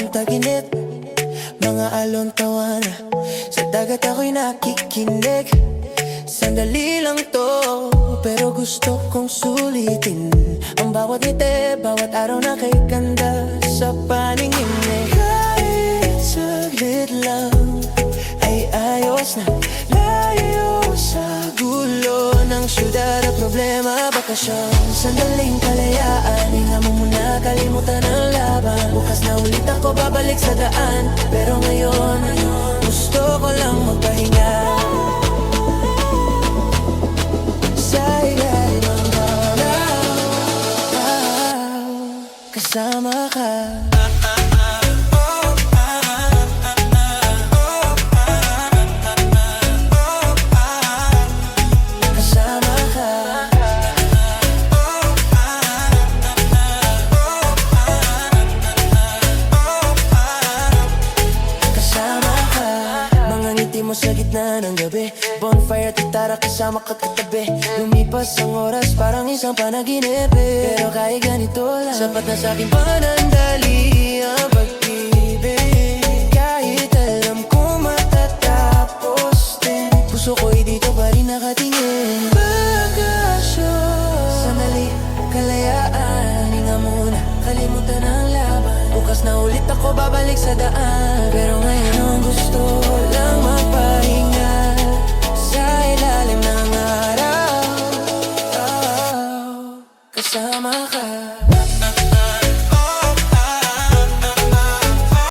ng taginip, mga alon tawana. Sa dagat ako'y nakikinig. Sandali lang to, pero gusto kong sulitin ang bawat ngiti, bawat araw na kay ganda sa paningin eh. Kahit saglit lang ay ayos na, layo sa gulo ng syudad at problema, bakasyon. Sandaling kalayaan, hinga mo muna, kalimutan ang laban. Bukas na ulit ako babalik sa daan, pero ngayon gusto ko lang magpahinga sa ilalim ng araw, kasama ka. Mo sa gitna ng gabi, bonfire at gitara kasama ka katabi. Lumipas ang oras parang isang panaginip eh. Pero kahit ganito lang, sapat na sa'king panandali ang pag-ibig. Kahit alam ko matatapos din, puso ko'y dito pa rin nakatingin. Bakasyon, sandali, kalayaan, hinga muna, kalimutan ang laban. Bukas na ulit ako babalik sa daan, pero ngayon ang gusto